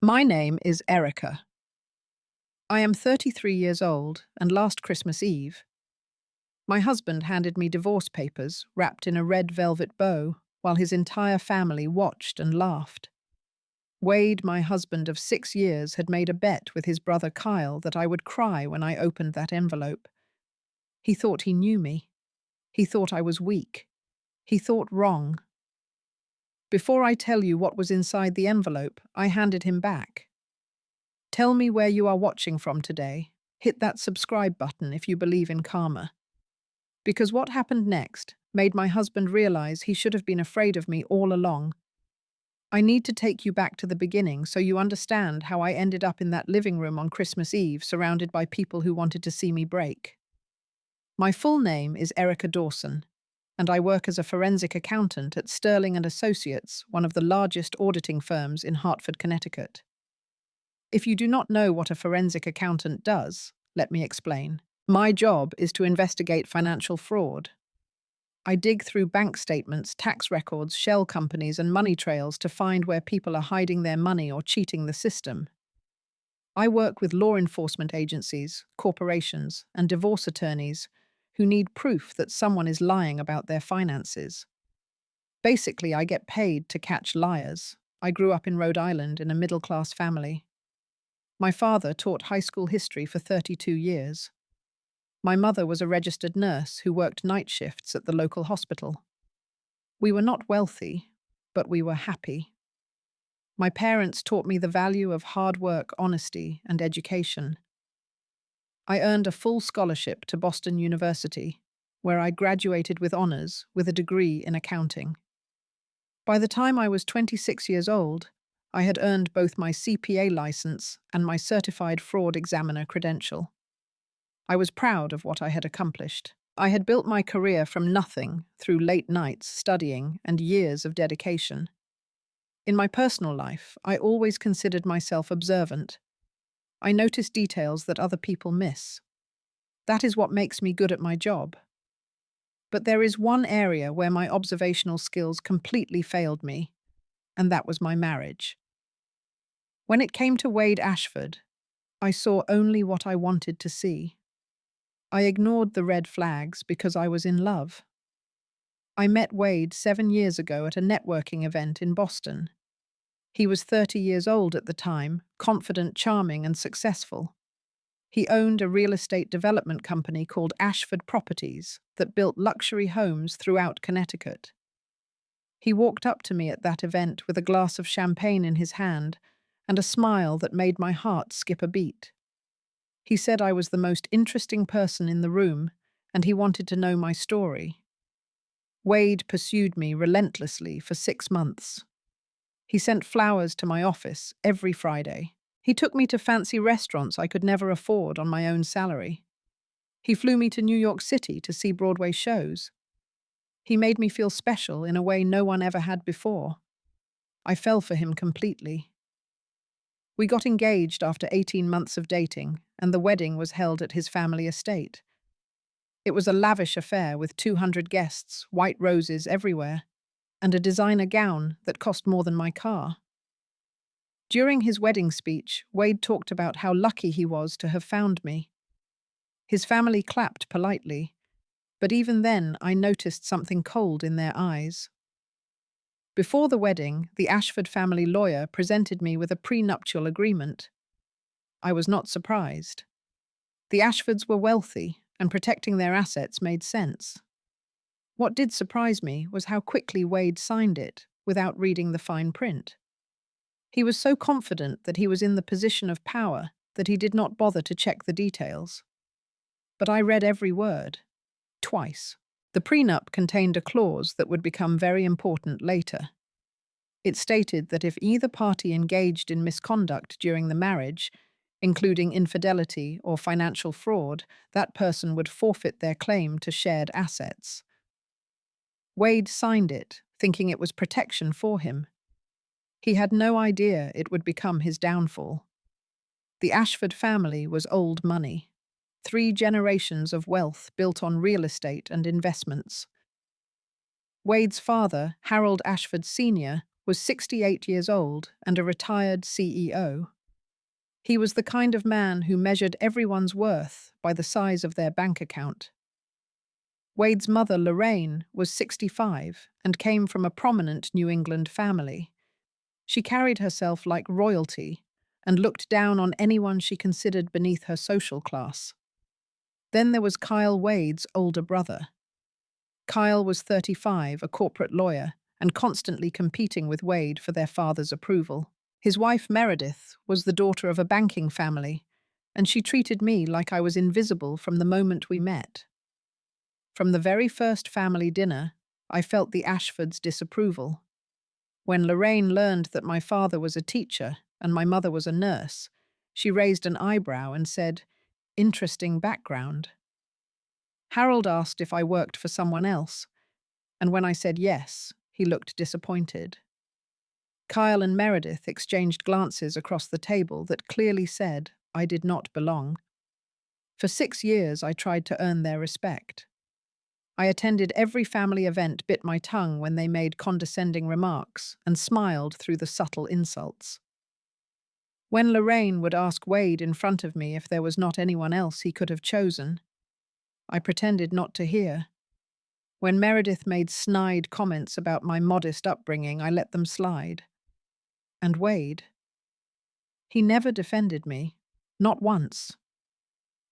My name is Erica. I am 33 years old, and last Christmas Eve, my husband handed me divorce papers wrapped in a red velvet bow while his entire family watched and laughed. Wade, my husband of 6 years, had made a bet with his brother Kyle that I would cry when I opened that envelope. He thought he knew me. He thought I was weak. He thought wrong. Before I tell you what was inside the envelope, I handed him back. Tell me where you are watching from today. Hit that subscribe button if you believe in karma. Because what happened next made my husband realize he should have been afraid of me all along. I need to take you back to the beginning so you understand how I ended up in that living room on Christmas Eve surrounded by people who wanted to see me break. My full name is Erica Dawson, and I work as a forensic accountant at Sterling and Associates, one of the largest auditing firms in Hartford, Connecticut. If you do not know what a forensic accountant does, let me explain. My job is to investigate financial fraud. I dig through bank statements, tax records, shell companies, and money trails to find where people are hiding their money or cheating the system. I work with law enforcement agencies, corporations, and divorce attorneys who need proof that someone is lying about their finances. Basically, I get paid to catch liars. I grew up in Rhode Island in a middle-class family. My father taught high school history for 32 years. My mother was a registered nurse who worked night shifts at the local hospital. We were not wealthy, but we were happy. My parents taught me the value of hard work, honesty, and education. I earned a full scholarship to Boston University, where I graduated with honors with a degree in accounting. By the time I was 26 years old, I had earned both my CPA license and my certified fraud examiner credential. I was proud of what I had accomplished. I had built my career from nothing through late nights studying and years of dedication. In my personal life, I always considered myself observant. I notice details that other people miss. That is what makes me good at my job. But there is one area where my observational skills completely failed me, and that was my marriage. When it came to Wade Ashford, I saw only what I wanted to see. I ignored the red flags because I was in love. I met Wade 7 years ago at a networking event in Boston. He was 30 years old at the time, confident, charming, and successful. He owned a real estate development company called Ashford Properties that built luxury homes throughout Connecticut. He walked up to me at that event with a glass of champagne in his hand and a smile that made my heart skip a beat. He said I was the most interesting person in the room, and he wanted to know my story. Wade pursued me relentlessly for 6 months. He sent flowers to my office every Friday. He took me to fancy restaurants I could never afford on my own salary. He flew me to New York City to see Broadway shows. He made me feel special in a way no one ever had before. I fell for him completely. We got engaged after 18 months of dating, and the wedding was held at his family estate. It was a lavish affair with 200 guests, white roses everywhere, and a designer gown that cost more than my car. During his wedding speech, Wade talked about how lucky he was to have found me. His family clapped politely, but even then I noticed something cold in their eyes. Before the wedding, the Ashford family lawyer presented me with a prenuptial agreement. I was not surprised. The Ashfords were wealthy, and protecting their assets made sense. What did surprise me was how quickly Wade signed it, without reading the fine print. He was so confident that he was in the position of power that he did not bother to check the details. But I read every word, twice. The prenup contained a clause that would become very important later. It stated that if either party engaged in misconduct during the marriage, including infidelity or financial fraud, that person would forfeit their claim to shared assets. Wade signed it, thinking it was protection for him. He had no idea it would become his downfall. The Ashford family was old money. 3 generations of wealth built on real estate and investments. Wade's father, Harold Ashford Sr., was 68 years old and a retired CEO. He was the kind of man who measured everyone's worth by the size of their bank account. Wade's mother, Lorraine, was 65 and came from a prominent New England family. She carried herself like royalty and looked down on anyone she considered beneath her social class. Then there was Kyle Wade's older brother. Kyle was 35, a corporate lawyer, and constantly competing with Wade for their father's approval. His wife, Meredith, was the daughter of a banking family, and she treated me like I was invisible from the moment we met. From the very first family dinner, I felt the Ashfords' disapproval. When Lorraine learned that my father was a teacher and my mother was a nurse, she raised an eyebrow and said, "Interesting background." Harold asked if I worked for someone else, and when I said yes, he looked disappointed. Kyle and Meredith exchanged glances across the table that clearly said I did not belong. For 6 years, I tried to earn their respect. I attended every family event, bit my tongue when they made condescending remarks, and smiled through the subtle insults. When Lorraine would ask Wade in front of me if there was not anyone else he could have chosen, I pretended not to hear. When Meredith made snide comments about my modest upbringing, I let them slide. And Wade? He never defended me, not once.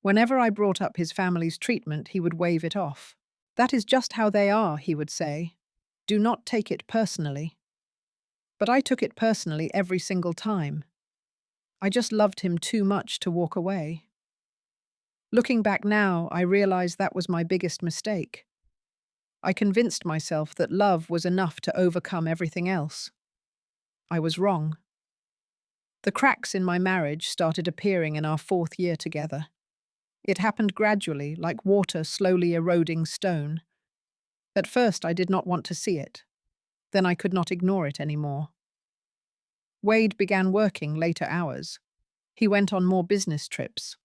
Whenever I brought up his family's treatment, he would wave it off. "That is just how they are," he would say. "Do not take it personally." But I took it personally every single time. I just loved him too much to walk away. Looking back now, I realize that was my biggest mistake. I convinced myself that love was enough to overcome everything else. I was wrong. The cracks in my marriage started appearing in our 4th year together. It happened gradually, like water slowly eroding stone. At first, I did not want to see it. Then I could not ignore it anymore. Wade began working later hours. He went on more business trips.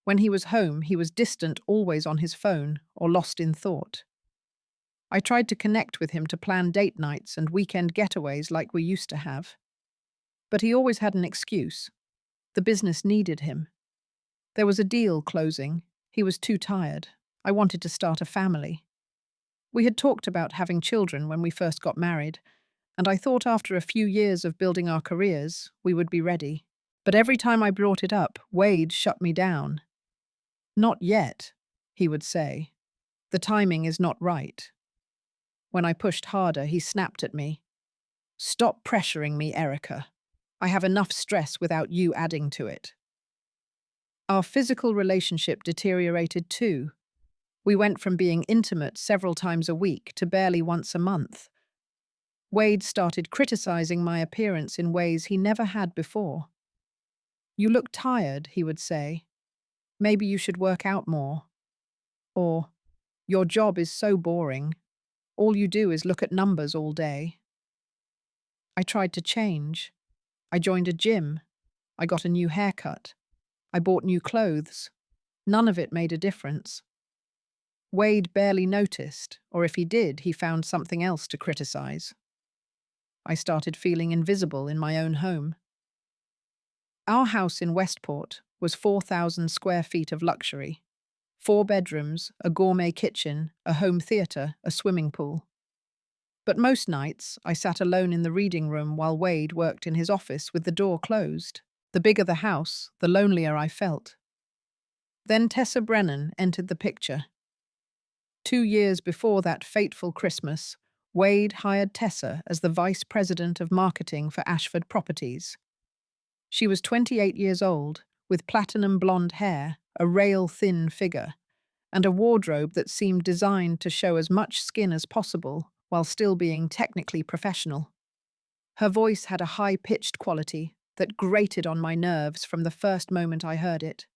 When he was home, he was distant, always on his phone or lost in thought. I tried to connect with him to plan date nights and weekend getaways like we used to have. But he always had an excuse. The business needed him. There was a deal closing. He was too tired. I wanted to start a family. We had talked about having children when we first got married, and I thought after a few years of building our careers, we would be ready. But every time I brought it up, Wade shut me down. "Not yet," he would say. "The timing is not right." When I pushed harder, he snapped at me. "Stop pressuring me, Erica. I have enough stress without you adding to it." Our physical relationship deteriorated too. We went from being intimate several times a week to barely once a month. Wade started criticizing my appearance in ways he never had before. "You look tired," he would say. "Maybe you should work out more." Or, "Your job is so boring. All you do is look at numbers all day." I tried to change. I joined a gym. I got a new haircut. I bought new clothes. None of it made a difference. Wade barely noticed, or if he did, he found something else to criticize. I started feeling invisible in my own home. Our house in Westport was 4,000 square feet of luxury. 4 bedrooms, a gourmet kitchen, a home theater, a swimming pool. But most nights, I sat alone in the reading room while Wade worked in his office with the door closed. The bigger the house, the lonelier I felt. Then Tessa Brennan entered the picture. 2 years before that fateful Christmas, Wade hired Tessa as the vice president of marketing for Ashford Properties. She was 28 years old, with platinum blonde hair, a rail-thin figure, and a wardrobe that seemed designed to show as much skin as possible while still being technically professional. Her voice had a high-pitched quality that grated on my nerves from the first moment I heard it.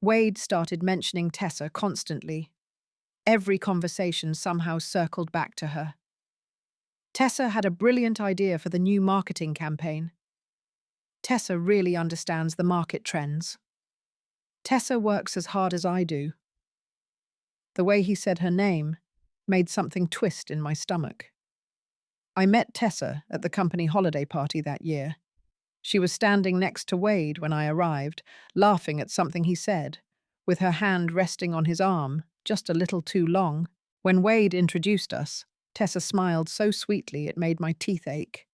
Wade started mentioning Tessa constantly. Every conversation somehow circled back to her. Tessa had a brilliant idea for the new marketing campaign. Tessa really understands the market trends. Tessa works as hard as I do. The way he said her name made something twist in my stomach. I met Tessa at the company holiday party that year. She was standing next to Wade when I arrived, laughing at something he said, with her hand resting on his arm, just a little too long. When Wade introduced us, Tessa smiled so sweetly it made my teeth ache.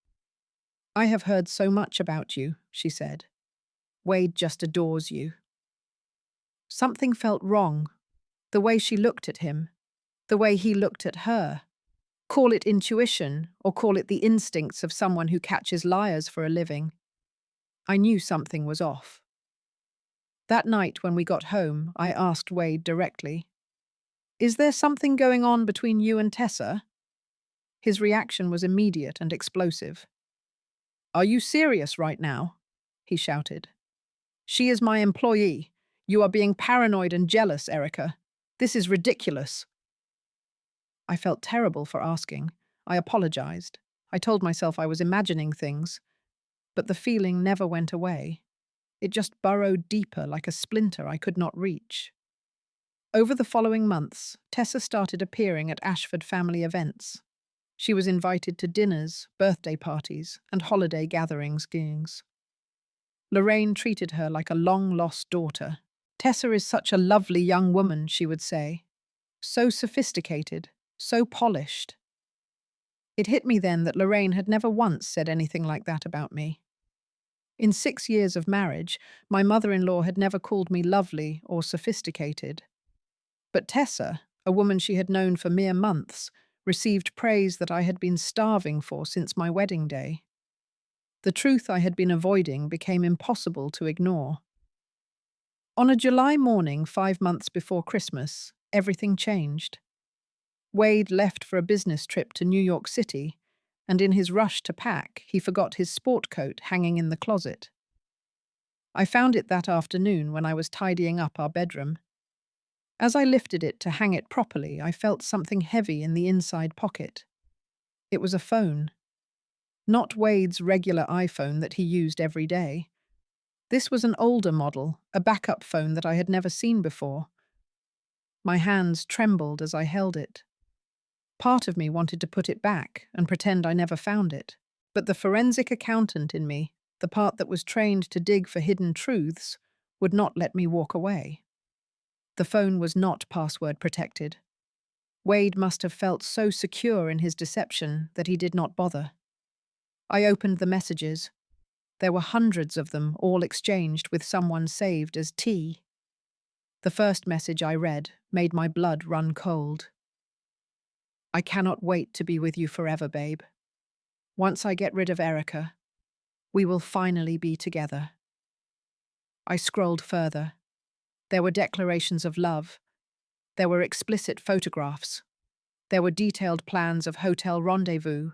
"I have heard so much about you," she said. "Wade just adores you." Something felt wrong. The way she looked at him, the way he looked at her. Call it intuition, or call it the instincts of someone who catches liars for a living. I knew something was off. That night when we got home, I asked Wade directly, "Is there something going on between you and Tessa?" His reaction was immediate and explosive. "Are you serious right now?" he shouted. "She is my employee. You are being paranoid and jealous, Erica. This is ridiculous." I felt terrible for asking. I apologized. I told myself I was imagining things, but the feeling never went away. It just burrowed deeper like a splinter I could not reach. Over the following months, Tessa started appearing at Ashford family events. She was invited to dinners, birthday parties, and holiday gatherings. Lorraine treated her like a long-lost daughter. "Tessa is such a lovely young woman," she would say. "So sophisticated, so polished." It hit me then that Lorraine had never once said anything like that about me. In 6 years of marriage, my mother-in-law had never called me lovely or sophisticated. But Tessa, a woman she had known for mere months, received praise that I had been starving for since my wedding day. The truth I had been avoiding became impossible to ignore. On a July morning 5 months before Christmas, everything changed. Wade left for a business trip to New York City, and in his rush to pack, he forgot his sport coat hanging in the closet. I found it that afternoon when I was tidying up our bedroom. As I lifted it to hang it properly, I felt something heavy in the inside pocket. It was a phone. Not Wade's regular iPhone that he used every day. This was an older model, a backup phone that I had never seen before. My hands trembled as I held it. Part of me wanted to put it back and pretend I never found it, but the forensic accountant in me, the part that was trained to dig for hidden truths, would not let me walk away. The phone was not password protected. Wade must have felt so secure in his deception that he did not bother. I opened the messages. There were hundreds of them, all exchanged with someone saved as T. The first message I read made my blood run cold. "I cannot wait to be with you forever, babe. Once I get rid of Erica, we will finally be together." I scrolled further. There were declarations of love. There were explicit photographs. There were detailed plans of hotel rendezvous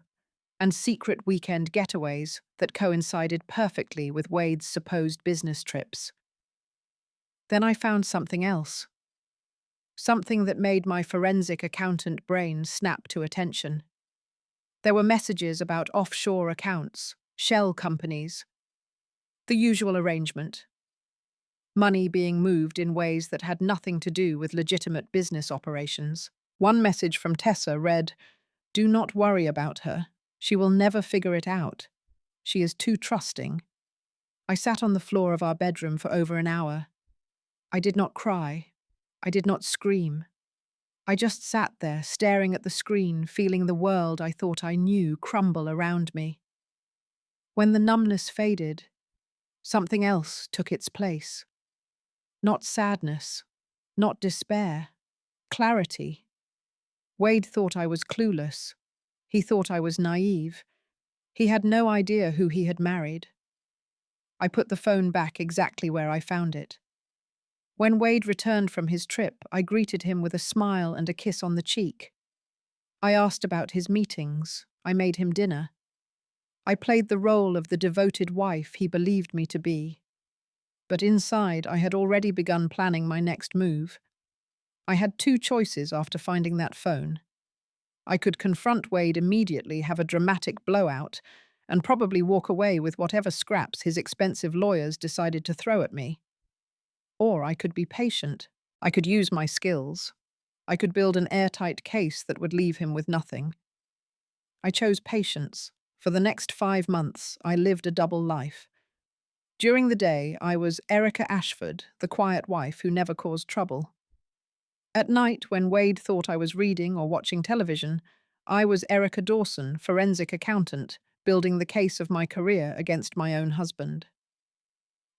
and secret weekend getaways that coincided perfectly with Wade's supposed business trips. Then I found something else. Something that made my forensic accountant brain snap to attention. There were messages about offshore accounts, shell companies. The usual arrangement. Money being moved in ways that had nothing to do with legitimate business operations. One message from Tessa read, "Do not worry about her. She will never figure it out. She is too trusting." I sat on the floor of our bedroom for over an hour. I did not cry. I did not scream. I just sat there, staring at the screen, feeling the world I thought I knew crumble around me. When the numbness faded, something else took its place. Not sadness, not despair, clarity. Wade thought I was clueless. He thought I was naive. He had no idea who he had married. I put the phone back exactly where I found it. When Wade returned from his trip, I greeted him with a smile and a kiss on the cheek. I asked about his meetings. I made him dinner. I played the role of the devoted wife he believed me to be. But inside, I had already begun planning my next move. I had two choices after finding that phone. I could confront Wade immediately, have a dramatic blowout, and probably walk away with whatever scraps his expensive lawyers decided to throw at me. Or I could be patient. I could use my skills. I could build an airtight case that would leave him with nothing. I chose patience. For the next 5 months, I lived a double life. During the day, I was Erica Ashford, the quiet wife who never caused trouble. At night, when Wade thought I was reading or watching television, I was Erica Dawson, forensic accountant, building the case of my career against my own husband.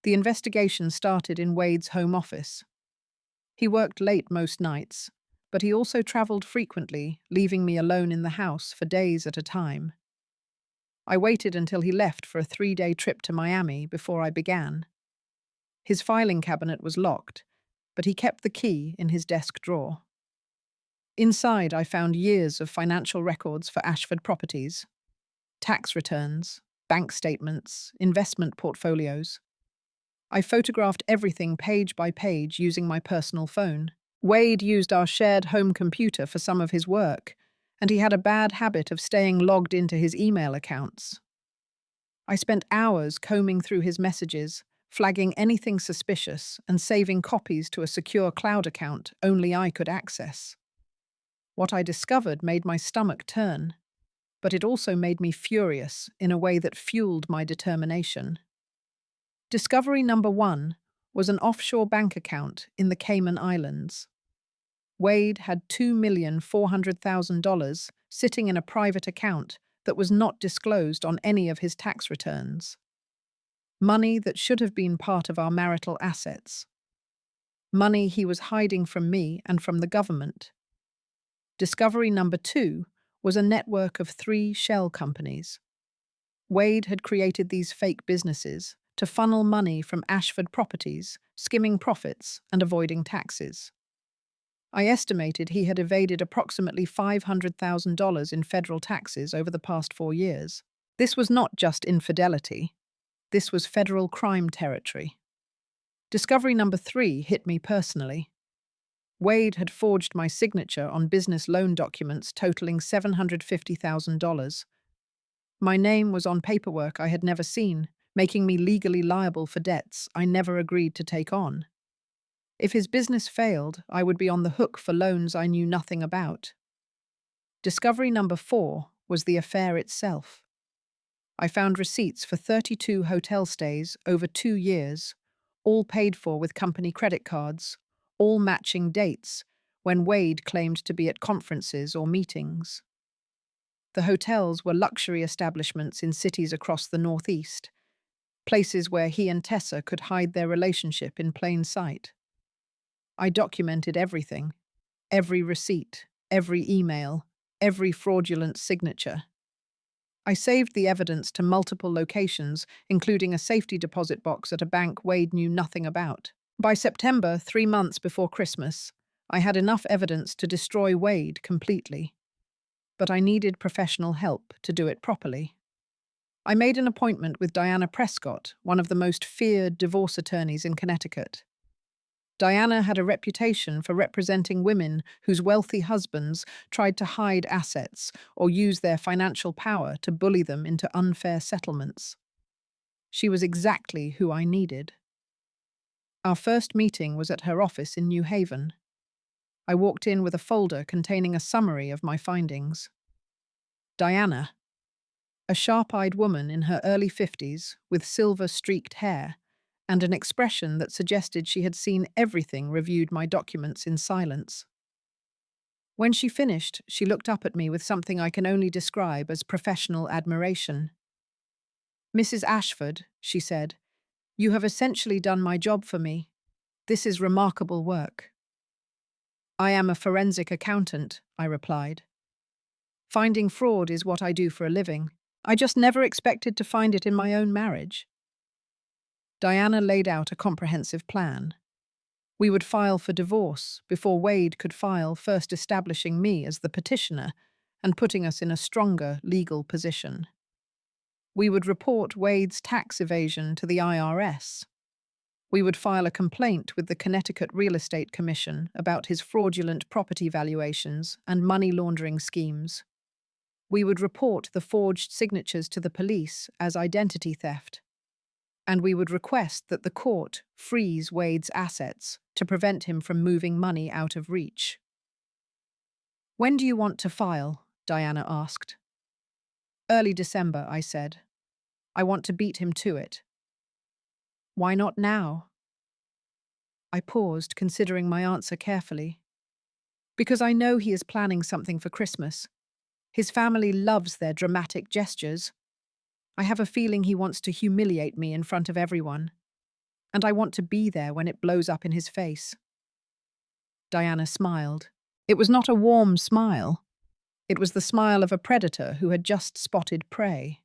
The investigation started in Wade's home office. He worked late most nights, but he also traveled frequently, leaving me alone in the house for days at a time. I waited until he left for a 3-day trip to Miami before I began. His filing cabinet was locked, but he kept the key in his desk drawer. Inside, I found years of financial records for Ashford Properties, tax returns, bank statements, investment portfolios. I photographed everything page by page using my personal phone. Wade used our shared home computer for some of his work, and he had a bad habit of staying logged into his email accounts. I spent hours combing through his messages, flagging anything suspicious and saving copies to a secure cloud account only I could access. What I discovered made my stomach turn, but it also made me furious in a way that fueled my determination. Discovery number 1 was an offshore bank account in the Cayman Islands. Wade had $2,400,000 sitting in a private account that was not disclosed on any of his tax returns. Money that should have been part of our marital assets. Money he was hiding from me and from the government. Discovery number 2 was a network of 3 shell companies. Wade had created these fake businesses to funnel money from Ashford Properties, skimming profits and avoiding taxes. I estimated he had evaded approximately $500,000 in federal taxes over the past 4 years. This was not just infidelity. This was federal crime territory. Discovery number 3 hit me personally. Wade had forged my signature on business loan documents totaling $750,000. My name was on paperwork I had never seen, making me legally liable for debts I never agreed to take on. If his business failed, I would be on the hook for loans I knew nothing about. Discovery number 4 was the affair itself. I found receipts for 32 hotel stays over 2 years, all paid for with company credit cards, all matching dates when Wade claimed to be at conferences or meetings. The hotels were luxury establishments in cities across the Northeast, places where he and Tessa could hide their relationship in plain sight. I documented everything, every receipt, every email, every fraudulent signature. I saved the evidence to multiple locations, including a safety deposit box at a bank Wade knew nothing about. By September, 3 months before Christmas, I had enough evidence to destroy Wade completely. But I needed professional help to do it properly. I made an appointment with Diana Prescott, one of the most feared divorce attorneys in Connecticut. Diana had a reputation for representing women whose wealthy husbands tried to hide assets or use their financial power to bully them into unfair settlements. She was exactly who I needed. Our first meeting was at her office in New Haven. I walked in with a folder containing a summary of my findings. Diana, a sharp-eyed woman in her early 50s with silver-streaked hair, and an expression that suggested she had seen everything, reviewed my documents in silence. When she finished, she looked up at me with something I can only describe as professional admiration. "Mrs. Ashford," she said, "you have essentially done my job for me. This is remarkable work." "I am a forensic accountant," I replied. "Finding fraud is what I do for a living. I just never expected to find it in my own marriage." Diana laid out a comprehensive plan. We would file for divorce before Wade could file, first establishing me as the petitioner and putting us in a stronger legal position. We would report Wade's tax evasion to the IRS. We would file a complaint with the Connecticut Real Estate Commission about his fraudulent property valuations and money laundering schemes. We would report the forged signatures to the police as identity theft. And we would request that the court freeze Wade's assets to prevent him from moving money out of reach. "When do you want to file?" Diana asked. Early December, I said. I want to beat him to it. Why not now? I paused, considering my answer carefully. Because I know he is planning something for Christmas. His family loves their dramatic gestures. I have a feeling he wants to humiliate me in front of everyone, and I want to be there when it blows up in his face. Diana smiled. It was not a warm smile. It was the smile of a predator who had just spotted prey.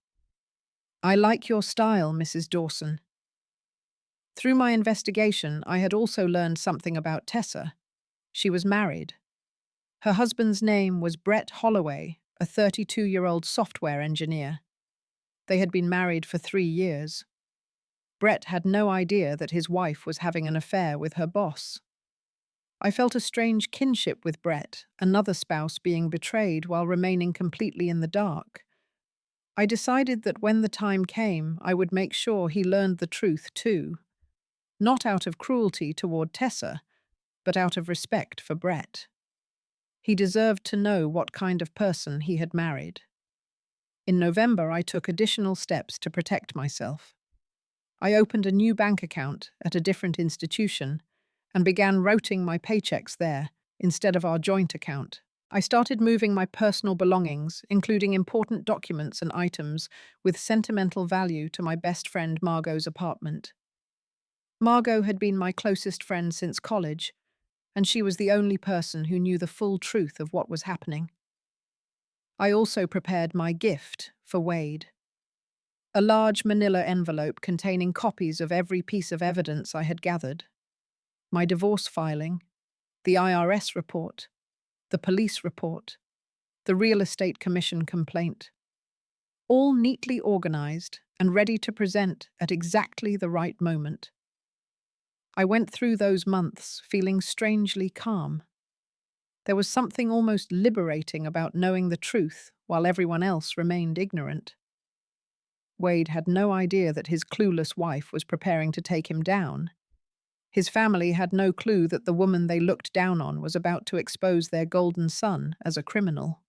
I like your style, Mrs. Dawson. Through my investigation, I had also learned something about Tessa. She was married. Her husband's name was Brett Holloway, a 32-year-old software engineer. They had been married for 3 years. Brett had no idea that his wife was having an affair with her boss. I felt a strange kinship with Brett, another spouse being betrayed while remaining completely in the dark. I decided that when the time came, I would make sure he learned the truth too. Not out of cruelty toward Tessa, but out of respect for Brett. He deserved to know what kind of person he had married. In November, I took additional steps to protect myself. I opened a new bank account at a different institution and began routing my paychecks there instead of our joint account. I started moving my personal belongings, including important documents and items with sentimental value, to my best friend Margot's apartment. Margot had been my closest friend since college, and she was the only person who knew the full truth of what was happening. I also prepared my gift for Wade. A large manila envelope containing copies of every piece of evidence I had gathered. My divorce filing, the IRS report, the police report, the real estate commission complaint. All neatly organized and ready to present at exactly the right moment. I went through those months feeling strangely calm. There was something almost liberating about knowing the truth while everyone else remained ignorant. Wade had no idea that his clueless wife was preparing to take him down. His family had no clue that the woman they looked down on was about to expose their golden son as a criminal.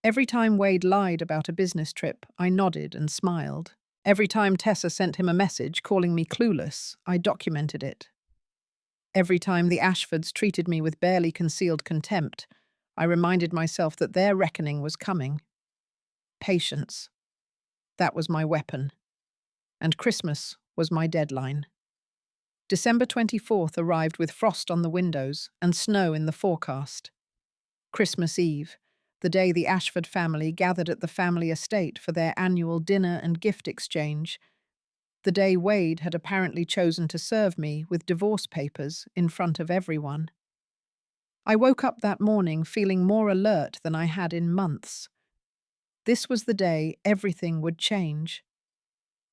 Every time Wade lied about a business trip, I nodded and smiled. Every time Tessa sent him a message calling me clueless, I documented it. Every time the Ashfords treated me with barely concealed contempt, I reminded myself that their reckoning was coming. Patience. That was my weapon. And Christmas was my deadline. December 24th arrived with frost on the windows and snow in the forecast. Christmas Eve, the day the Ashford family gathered at the family estate for their annual dinner and gift exchange, the day Wade had apparently chosen to serve me with divorce papers in front of everyone. I woke up that morning feeling more alert than I had in months. This was the day everything would change.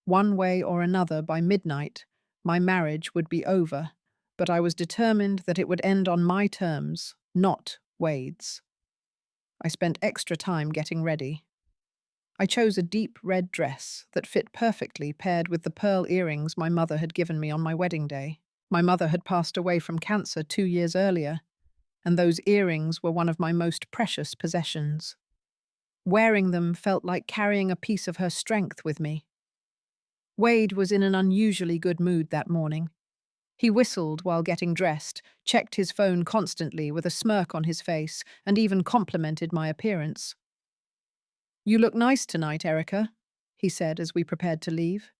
One way or another, by midnight, my marriage would be over, but I was determined that it would end on my terms, not Wade's. I spent extra time getting ready. I chose a deep red dress that fit perfectly paired with the pearl earrings my mother had given me on my wedding day. My mother had passed away from cancer 2 years earlier, and those earrings were one of my most precious possessions. Wearing them felt like carrying a piece of her strength with me. Wade was in an unusually good mood that morning. He whistled while getting dressed, checked his phone constantly with a smirk on his face, and even complimented my appearance. "You look nice tonight, Erica," he said as we prepared to leave.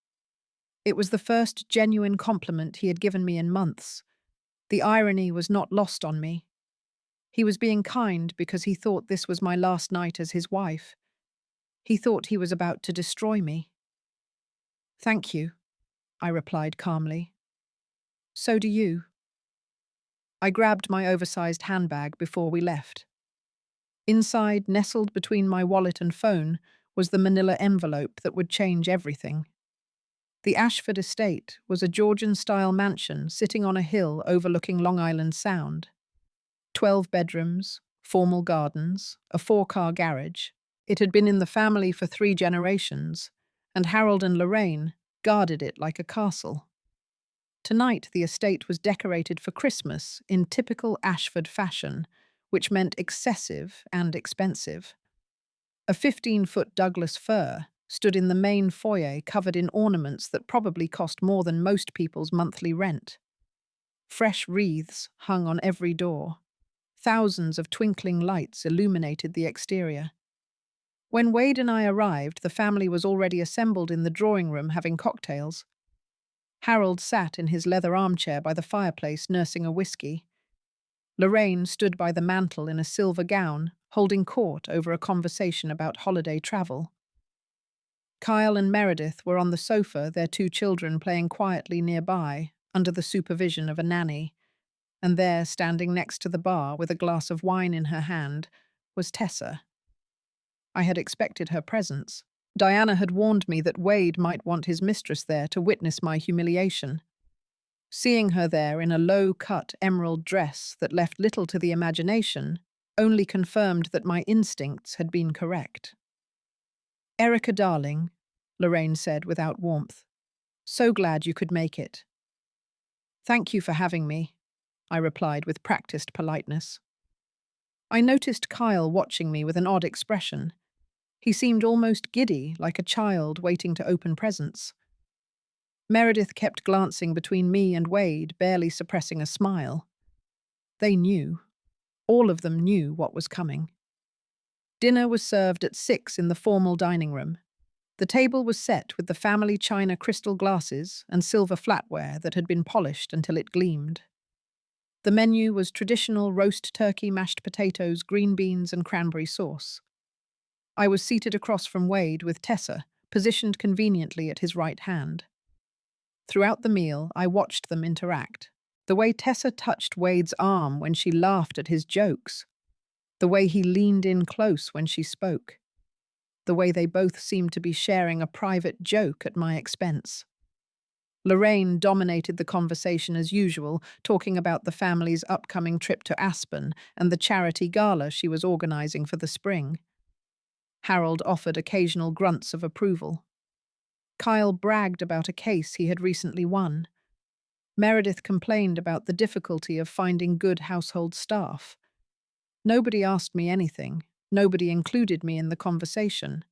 It was the first genuine compliment he had given me in months. The irony was not lost on me. He was being kind because he thought this was my last night as his wife. He thought he was about to destroy me. "Thank you," I replied calmly. "So do you." I grabbed my oversized handbag before we left. Inside, nestled between my wallet and phone, was the manila envelope that would change everything. The Ashford estate was a Georgian-style mansion sitting on a hill overlooking Long Island Sound. 12 bedrooms, formal gardens, a 4-car garage. It had been in the family for 3 generations, and Harold and Lorraine guarded it like a castle. Tonight, the estate was decorated for Christmas in typical Ashford fashion, which meant excessive and expensive. A 15-foot Douglas fir stood in the main foyer covered in ornaments that probably cost more than most people's monthly rent. Fresh wreaths hung on every door. Thousands of twinkling lights illuminated the exterior. When Wade and I arrived, the family was already assembled in the drawing room having cocktails. Harold sat in his leather armchair by the fireplace nursing a whiskey. Lorraine stood by the mantel in a silver gown, holding court over a conversation about holiday travel. Kyle and Meredith were on the sofa, their two children playing quietly nearby, under the supervision of a nanny. And there, standing next to the bar with a glass of wine in her hand, was Tessa. I had expected her presence. Diana had warned me that Wade might want his mistress there to witness my humiliation. Seeing her there in a low-cut emerald dress that left little to the imagination only confirmed that my instincts had been correct. "Erica, darling," Lorraine said without warmth. "So glad you could make it." "Thank you for having me," I replied with practiced politeness. I noticed Kyle watching me with an odd expression. He seemed almost giddy, like a child waiting to open presents. Meredith kept glancing between me and Wade, barely suppressing a smile. They knew. All of them knew what was coming. Dinner was served at 6 in the formal dining room. The table was set with the family china crystal glasses and silver flatware that had been polished until it gleamed. The menu was traditional roast turkey, mashed potatoes, green beans, and cranberry sauce. I was seated across from Wade with Tessa, positioned conveniently at his right hand. Throughout the meal, I watched them interact. The way Tessa touched Wade's arm when she laughed at his jokes. The way he leaned in close when she spoke. The way they both seemed to be sharing a private joke at my expense. Lorraine dominated the conversation as usual, talking about the family's upcoming trip to Aspen and the charity gala she was organizing for the spring. Harold offered occasional grunts of approval. Kyle bragged about a case he had recently won. Meredith complained about the difficulty of finding good household staff. Nobody asked me anything. Nobody included me in the conversation.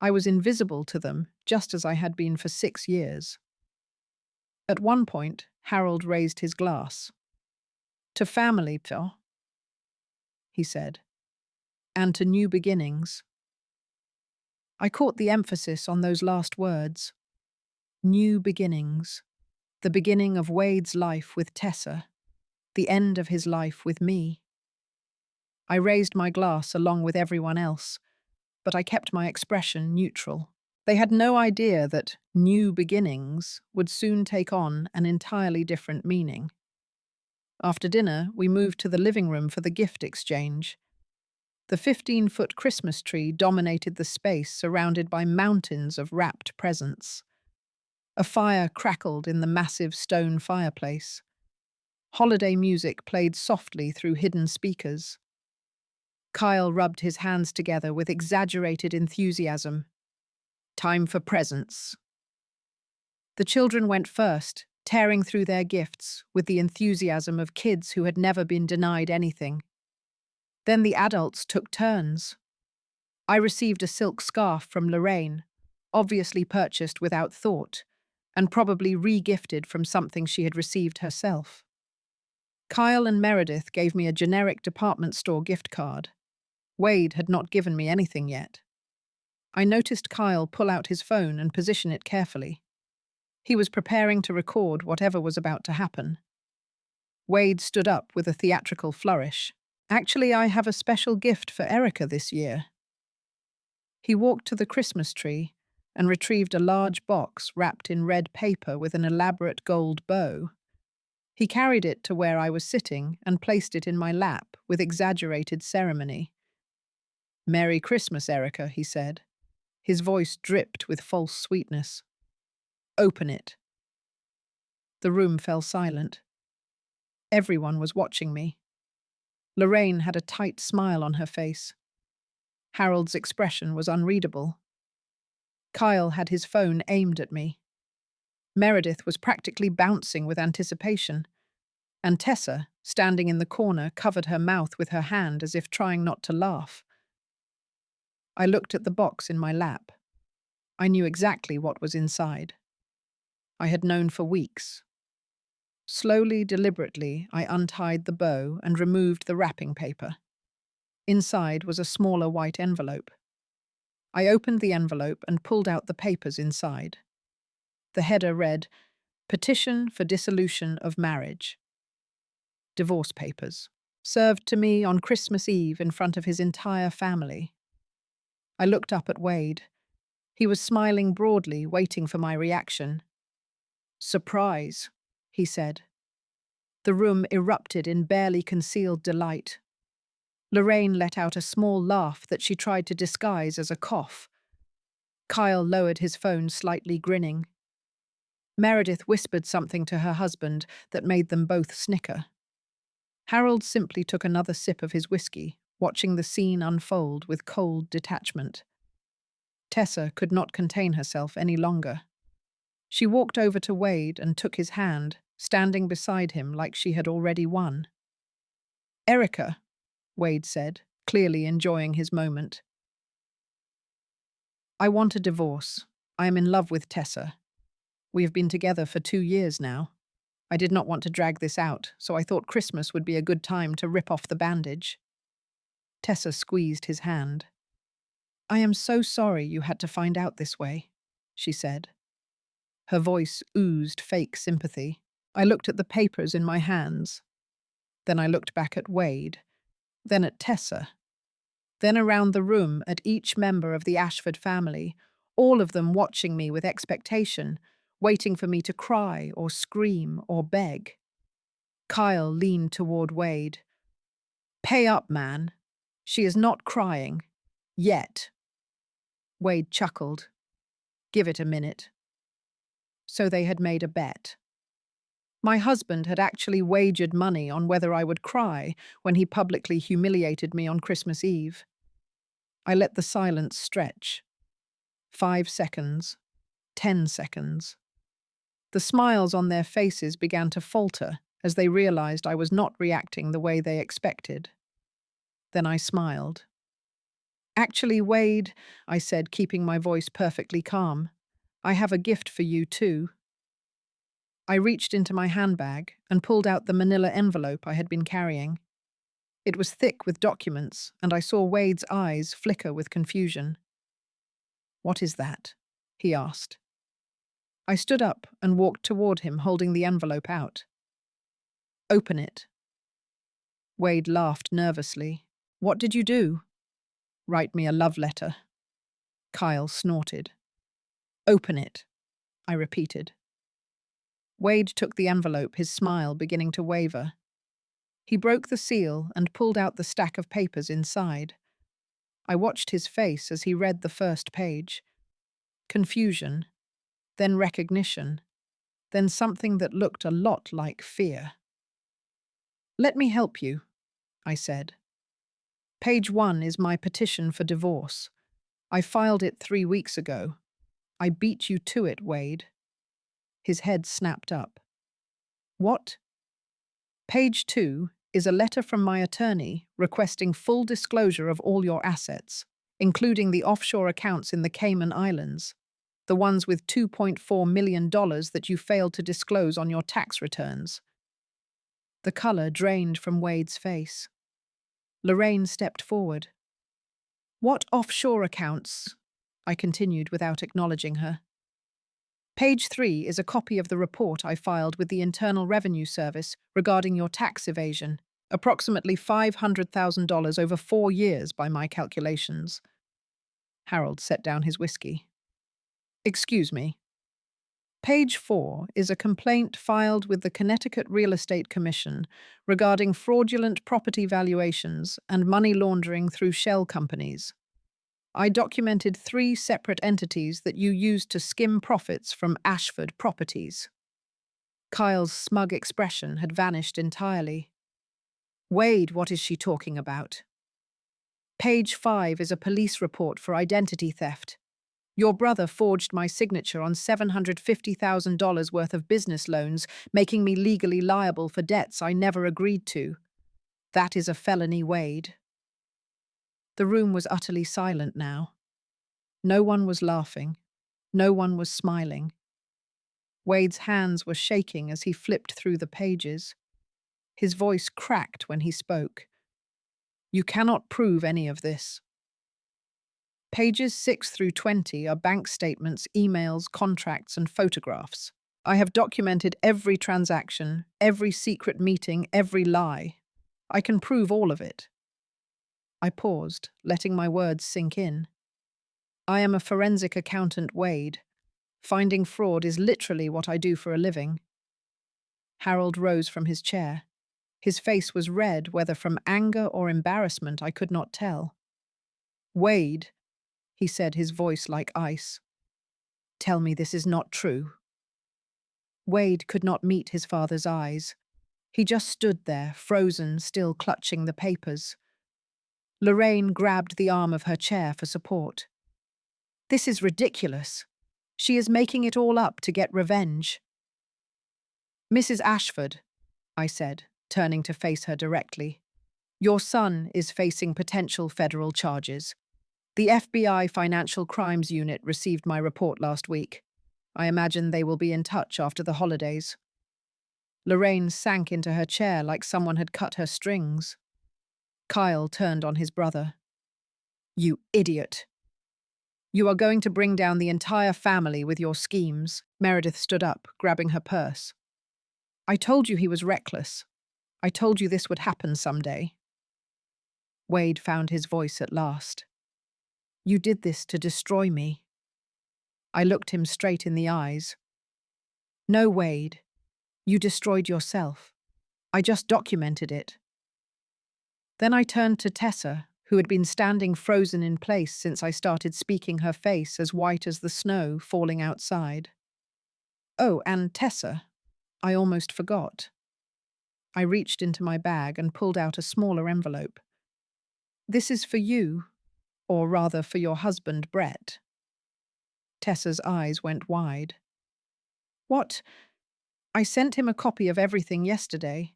I was invisible to them, just as I had been for 6 years. At one point, Harold raised his glass. "To family, Phil," he said, "and to new beginnings." I caught the emphasis on those last words. New beginnings. The beginning of Wade's life with Tessa. The end of his life with me. I raised my glass along with everyone else, but I kept my expression neutral. They had no idea that new beginnings would soon take on an entirely different meaning. After dinner, we moved to the living room for the gift exchange. The 15-foot Christmas tree dominated the space, surrounded by mountains of wrapped presents. A fire crackled in the massive stone fireplace. Holiday music played softly through hidden speakers. Kyle rubbed his hands together with exaggerated enthusiasm. "Time for presents." The children went first, tearing through their gifts with the enthusiasm of kids who had never been denied anything. Then the adults took turns. I received a silk scarf from Lorraine, obviously purchased without thought, and probably re-gifted from something she had received herself. Kyle and Meredith gave me a generic department store gift card. Wade had not given me anything yet. I noticed Kyle pull out his phone and position it carefully. He was preparing to record whatever was about to happen. Wade stood up with a theatrical flourish. "Actually, I have a special gift for Erica this year." He walked to the Christmas tree and retrieved a large box wrapped in red paper with an elaborate gold bow. He carried it to where I was sitting and placed it in my lap with exaggerated ceremony. "Merry Christmas, Erica," he said. His voice dripped with false sweetness. "Open it." The room fell silent. Everyone was watching me. Lorraine had a tight smile on her face. Harold's expression was unreadable. Kyle had his phone aimed at me. Meredith was practically bouncing with anticipation. And Tessa, standing in the corner, covered her mouth with her hand as if trying not to laugh. I looked at the box in my lap. I knew exactly what was inside. I had known for weeks. Slowly, deliberately, I untied the bow and removed the wrapping paper. Inside was a smaller white envelope. I opened the envelope and pulled out the papers inside. The header read, "Petition for Dissolution of Marriage." Divorce papers. Served to me on Christmas Eve in front of his entire family. I looked up at Wade. He was smiling broadly, waiting for my reaction. "Surprise," he said. The room erupted in barely concealed delight. Lorraine let out a small laugh that she tried to disguise as a cough. Kyle lowered his phone, slightly grinning. Meredith whispered something to her husband that made them both snicker. Harold simply took another sip of his whiskey, watching the scene unfold with cold detachment. Tessa could not contain herself any longer. She walked over to Wade and took his hand, standing beside him like she had already won. "Erica," Wade said, clearly enjoying his moment. "I want a divorce. I am in love with Tessa. We have been together for 2 years now. I did not want to drag this out, so I thought Christmas would be a good time to rip off the bandage." Tessa squeezed his hand. "I am so sorry you had to find out this way," she said. Her voice oozed fake sympathy. I looked at the papers in my hands. Then I looked back at Wade. Then at Tessa. Then around the room at each member of the Ashford family, all of them watching me with expectation, waiting for me to cry or scream or beg. Kyle leaned toward Wade. "Pay up, man. She is not crying. Yet." Wade chuckled. "Give it a minute." So they had made a bet. My husband had actually wagered money on whether I would cry when he publicly humiliated me on Christmas Eve. I let the silence stretch. 5 seconds. 10 seconds. The smiles on their faces began to falter as they realized I was not reacting the way they expected. Then I smiled. "Actually, Wade," I said, keeping my voice perfectly calm, "I have a gift for you too." I reached into my handbag and pulled out the manila envelope I had been carrying. It was thick with documents, and I saw Wade's eyes flicker with confusion. "What is that?" he asked. I stood up and walked toward him, holding the envelope out. "Open it." Wade laughed nervously. "What did you do?" "Write me a love letter." Kyle snorted. "Open it," I repeated. Wade took the envelope, his smile beginning to waver. He broke the seal and pulled out the stack of papers inside. I watched his face as he read the first page. Confusion, then recognition, then something that looked a lot like fear. "Let me help you," I said. "Page 1 is my petition for divorce. I filed it 3 weeks ago. I beat you to it, Wade." His head snapped up. "What?" "Page 2 is a letter from my attorney requesting full disclosure of all your assets, including the offshore accounts in the Cayman Islands, the ones with $2.4 million that you failed to disclose on your tax returns." The color drained from Wade's face. Lorraine stepped forward. "What offshore accounts?" I continued without acknowledging her. "Page 3 is a copy of the report I filed with the Internal Revenue Service regarding your tax evasion, approximately $500,000 over 4 years by my calculations." Harold set down his whiskey. "Excuse me. Page 4 is a complaint filed with the Connecticut Real Estate Commission regarding fraudulent property valuations and money laundering through shell companies. I documented 3 separate entities that you used to skim profits from Ashford Properties." Kyle's smug expression had vanished entirely. "Wade, what is she talking about?" "Page 5 is a police report for identity theft. Your brother forged my signature on $750,000 worth of business loans, making me legally liable for debts I never agreed to. That is a felony, Wade." The room was utterly silent now. No one was laughing. No one was smiling. Wade's hands were shaking as he flipped through the pages. His voice cracked when he spoke. You cannot prove any of this. Pages 6 through 20 are bank statements, emails, contracts, and photographs. I have documented every transaction, every secret meeting, every lie. I can prove all of it. I paused, letting my words sink in. I am a forensic accountant, Wade. Finding fraud is literally what I do for a living. Harold rose from his chair. His face was red, whether from anger or embarrassment, I could not tell. Wade, he said, his voice like ice. Tell me this is not true. Wade could not meet his father's eyes. He just stood there, frozen, still clutching the papers. Lorraine grabbed the arm of her chair for support. This is ridiculous. She is making it all up to get revenge. Mrs. Ashford, I said, turning to face her directly, your son is facing potential federal charges. The FBI Financial Crimes Unit received my report last week. I imagine they will be in touch after the holidays. Lorraine sank into her chair like someone had cut her strings. Kyle turned on his brother. You idiot. You are going to bring down the entire family with your schemes. Meredith stood up, grabbing her purse. I told you he was reckless. I told you this would happen someday. Wade found his voice at last. You did this to destroy me. I looked him straight in the eyes. No, Wade. You destroyed yourself. I just documented it. Then I turned to Tessa, who had been standing frozen in place since I started speaking, her face as white as the snow falling outside. Oh, and Tessa, I almost forgot. I reached into my bag and pulled out a smaller envelope. This is for you, or rather for your husband, Brett. Tessa's eyes went wide. What? I sent him a copy of everything yesterday.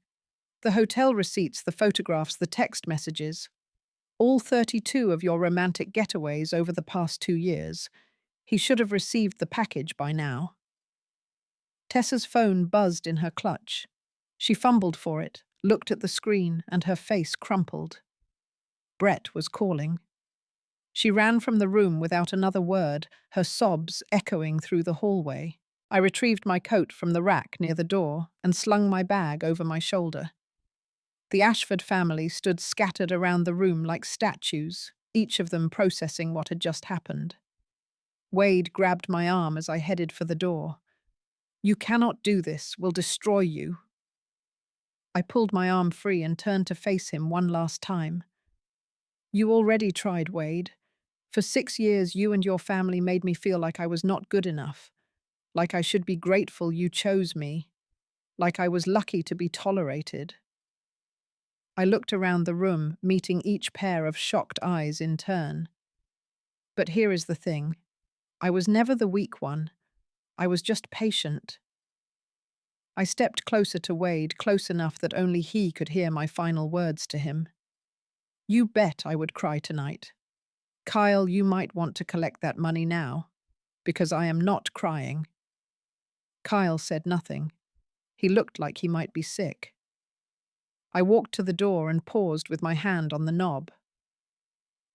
The hotel receipts, the photographs, the text messages. All 32 of your romantic getaways over the past 2 years. He should have received the package by now. Tessa's phone buzzed in her clutch. She fumbled for it, looked at the screen, and her face crumpled. Brett was calling. She ran from the room without another word, her sobs echoing through the hallway. I retrieved my coat from the rack near the door and slung my bag over my shoulder. The Ashford family stood scattered around the room like statues, each of them processing what had just happened. Wade grabbed my arm as I headed for the door. You cannot do this, we'll destroy you. I pulled my arm free and turned to face him one last time. You already tried, Wade. For 6 years, you and your family made me feel like I was not good enough, like I should be grateful you chose me, like I was lucky to be tolerated. I looked around the room, meeting each pair of shocked eyes in turn. But here is the thing. I was never the weak one. I was just patient. I stepped closer to Wade, close enough that only he could hear my final words to him. You bet I would cry tonight. Kyle, you might want to collect that money now, because I am not crying. Kyle said nothing. He looked like he might be sick. I walked to the door and paused with my hand on the knob.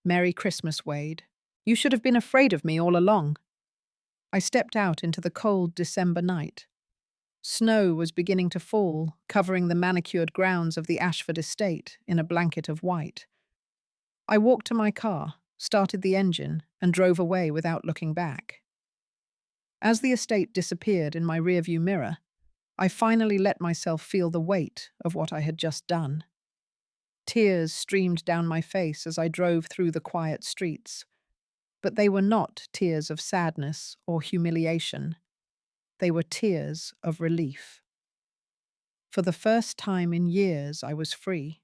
Merry Christmas, Wade. You should have been afraid of me all along. I stepped out into the cold December night. Snow was beginning to fall, covering the manicured grounds of the Ashford estate in a blanket of white. I walked to my car, started the engine, and drove away without looking back. As the estate disappeared in my rearview mirror, I finally let myself feel the weight of what I had just done. Tears streamed down my face as I drove through the quiet streets. But they were not tears of sadness or humiliation. They were tears of relief. For the first time in years, I was free.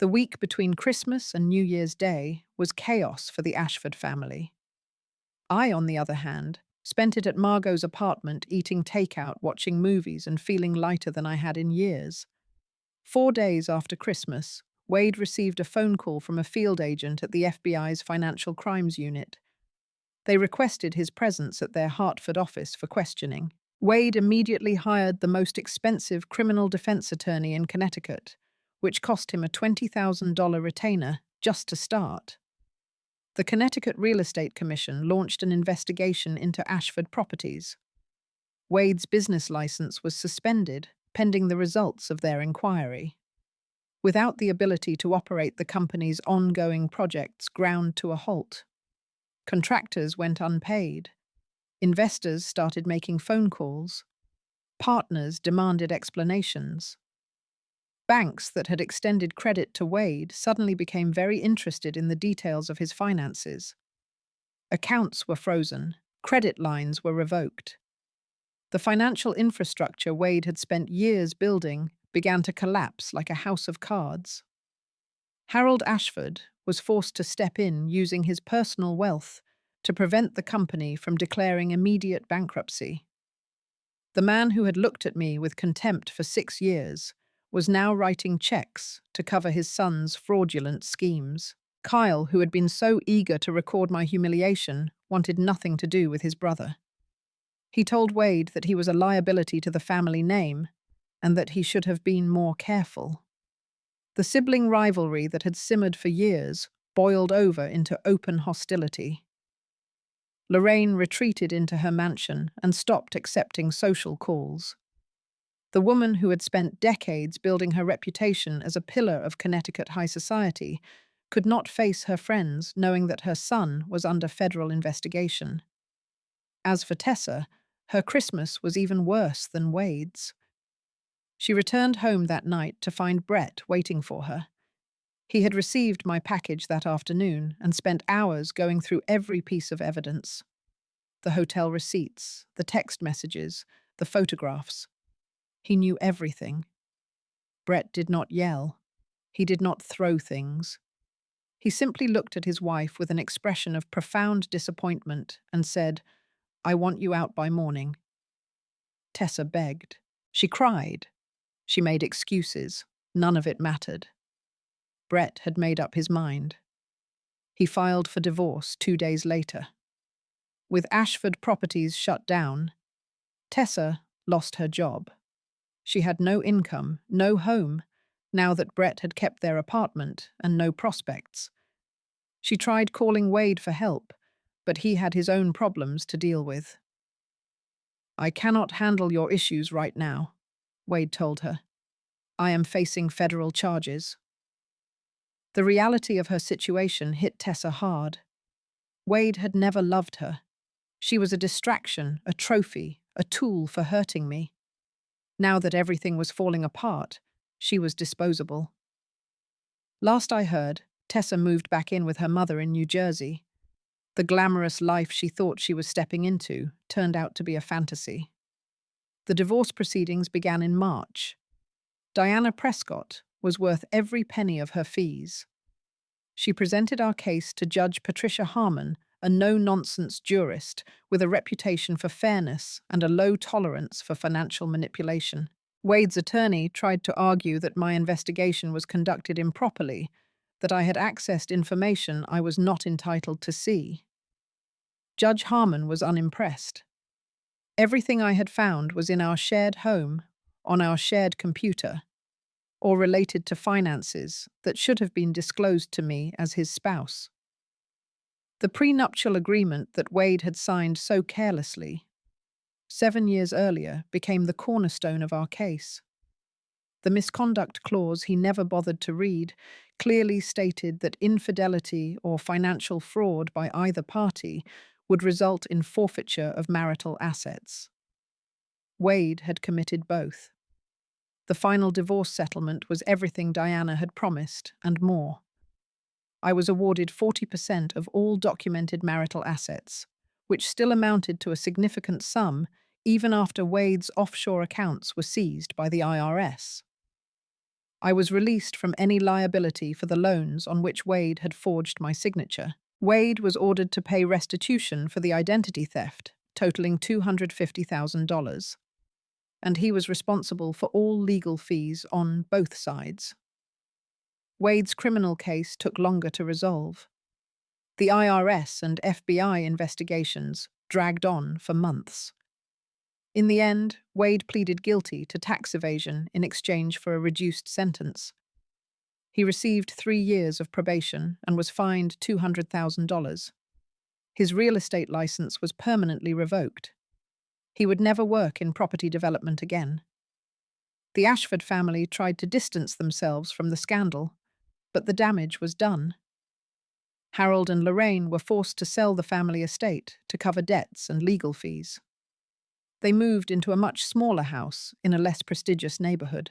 The week between Christmas and New Year's Day was chaos for the Ashford family. I, on the other hand, spent it at Margot's apartment eating takeout, watching movies, and feeling lighter than I had in years. 4 days after Christmas, Wade received a phone call from a field agent at the FBI's Financial Crimes Unit. They requested his presence at their Hartford office for questioning. Wade immediately hired the most expensive criminal defense attorney in Connecticut, which cost him a $20,000 retainer just to start. The Connecticut Real Estate Commission launched an investigation into Ashford Properties. Wade's business license was suspended pending the results of their inquiry. Without the ability to operate the company's ongoing projects ground to a halt. Contractors went unpaid. Investors started making phone calls. Partners demanded explanations. Banks that had extended credit to Wade suddenly became very interested in the details of his finances. Accounts were frozen. Credit lines were revoked. The financial infrastructure Wade had spent years building began to collapse like a house of cards. Harold Ashford was forced to step in using his personal wealth to prevent the company from declaring immediate bankruptcy. The man who had looked at me with contempt for 6 years was now writing checks to cover his son's fraudulent schemes. Kyle, who had been so eager to record my humiliation, wanted nothing to do with his brother. He told Wade that he was a liability to the family name and that he should have been more careful. The sibling rivalry that had simmered for years boiled over into open hostility. Lorraine retreated into her mansion and stopped accepting social calls. The woman who had spent decades building her reputation as a pillar of Connecticut high society could not face her friends knowing that her son was under federal investigation. As for Tessa, her Christmas was even worse than Wade's. She returned home that night to find Brett waiting for her. He had received my package that afternoon and spent hours going through every piece of evidence. The hotel receipts, the text messages, the photographs. He knew everything. Brett did not yell. He did not throw things. He simply looked at his wife with an expression of profound disappointment and said, "I want you out by morning." Tessa begged. She cried. She made excuses. None of it mattered. Brett had made up his mind. He filed for divorce 2 days later. With Ashford Properties shut down, Tessa lost her job. She had no income, no home, now that Brett had kept their apartment and no prospects. She tried calling Wade for help, but he had his own problems to deal with. "I cannot handle your issues right now," Wade told her. "I am facing federal charges." The reality of her situation hit Tessa hard. Wade had never loved her. She was a distraction, a trophy, a tool for hurting me. Now that everything was falling apart, she was disposable. Last I heard, Tessa moved back in with her mother in New Jersey. The glamorous life she thought she was stepping into turned out to be a fantasy. The divorce proceedings began in March. Diana Prescott was worth every penny of her fees. She presented our case to Judge Patricia Harmon, a no-nonsense jurist with a reputation for fairness and a low tolerance for financial manipulation. Wade's attorney tried to argue that my investigation was conducted improperly, that I had accessed information I was not entitled to see. Judge Harmon was unimpressed. Everything I had found was in our shared home, on our shared computer, or related to finances that should have been disclosed to me as his spouse. The prenuptial agreement that Wade had signed so carelessly 7 years earlier became the cornerstone of our case. The misconduct clause he never bothered to read clearly stated that infidelity or financial fraud by either party would result in forfeiture of marital assets. Wade had committed both. The final divorce settlement was everything Diana had promised and more. I was awarded 40% of all documented marital assets, which still amounted to a significant sum even after Wade's offshore accounts were seized by the IRS. I was released from any liability for the loans on which Wade had forged my signature. Wade was ordered to pay restitution for the identity theft, totaling $250,000, and he was responsible for all legal fees on both sides. Wade's criminal case took longer to resolve. The IRS and FBI investigations dragged on for months. In the end, Wade pleaded guilty to tax evasion in exchange for a reduced sentence. He received 3 years of probation and was fined $200,000. His real estate license was permanently revoked. He would never work in property development again. The Ashford family tried to distance themselves from the scandal, but the damage was done. Harold and Lorraine were forced to sell the family estate to cover debts and legal fees. They moved into a much smaller house in a less prestigious neighborhood.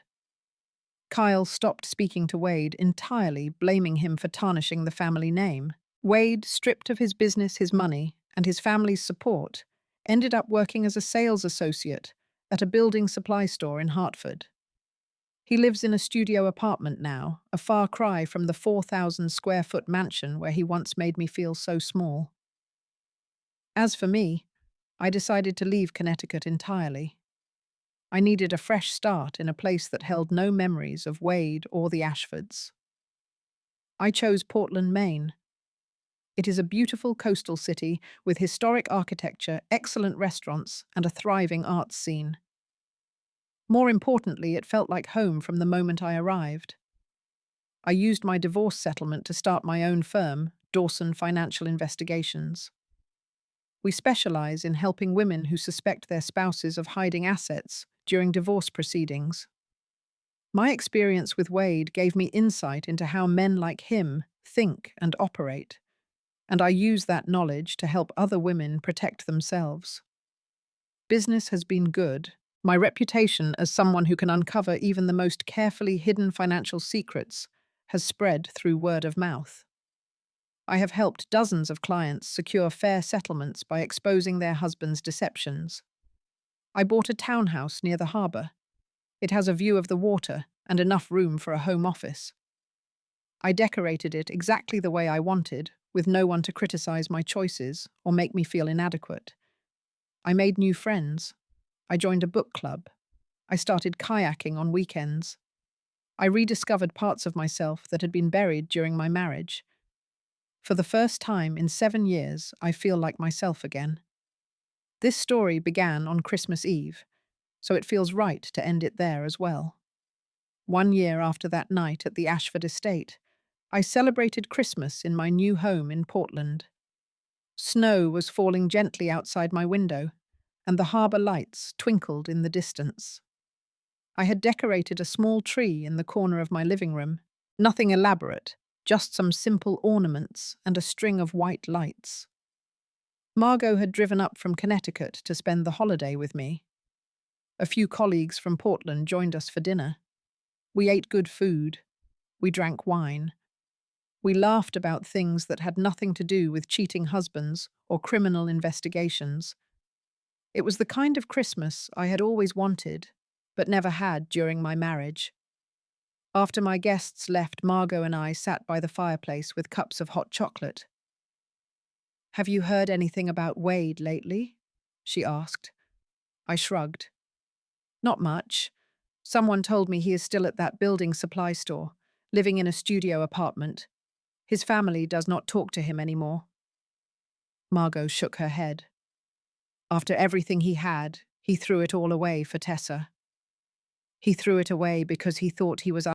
Kyle stopped speaking to Wade entirely, blaming him for tarnishing the family name. Wade, stripped of his business, his money, and his family's support, ended up working as a sales associate at a building supply store in Hartford. He lives in a studio apartment now, a far cry from the 4,000-square-foot mansion where he once made me feel so small. As for me, I decided to leave Connecticut entirely. I needed a fresh start in a place that held no memories of Wade or the Ashfords. I chose Portland, Maine. It is a beautiful coastal city with historic architecture, excellent restaurants, and a thriving arts scene. More importantly, it felt like home from the moment I arrived. I used my divorce settlement to start my own firm, Dawson Financial Investigations. We specialize in helping women who suspect their spouses of hiding assets during divorce proceedings. My experience with Wade gave me insight into how men like him think and operate, and I use that knowledge to help other women protect themselves. Business has been good. My reputation as someone who can uncover even the most carefully hidden financial secrets has spread through word of mouth. I have helped dozens of clients secure fair settlements by exposing their husbands' deceptions. I bought a townhouse near the harbor. It has a view of the water and enough room for a home office. I decorated it exactly the way I wanted, with no one to criticize my choices or make me feel inadequate. I made new friends. I joined a book club. I started kayaking on weekends. I rediscovered parts of myself that had been buried during my marriage. For the first time in 7 years, I feel like myself again. This story began on Christmas Eve, so it feels right to end it there as well. 1 year after that night at the Ashford estate, I celebrated Christmas in my new home in Portland. Snow was falling gently outside my window, and the harbor lights twinkled in the distance. I had decorated a small tree in the corner of my living room, nothing elaborate, just some simple ornaments and a string of white lights. Margot had driven up from Connecticut to spend the holiday with me. A few colleagues from Portland joined us for dinner. We ate good food. We drank wine. We laughed about things that had nothing to do with cheating husbands or criminal investigations. It was the kind of Christmas I had always wanted, but never had during my marriage. After my guests left, Margot and I sat by the fireplace with cups of hot chocolate. "Have you heard anything about Wade lately?" she asked. I shrugged. "Not much. Someone told me he is still at that building supply store, living in a studio apartment. His family does not talk to him anymore." Margot shook her head. "After everything he had, he threw it all away for Tessa. He threw it away because he thought he was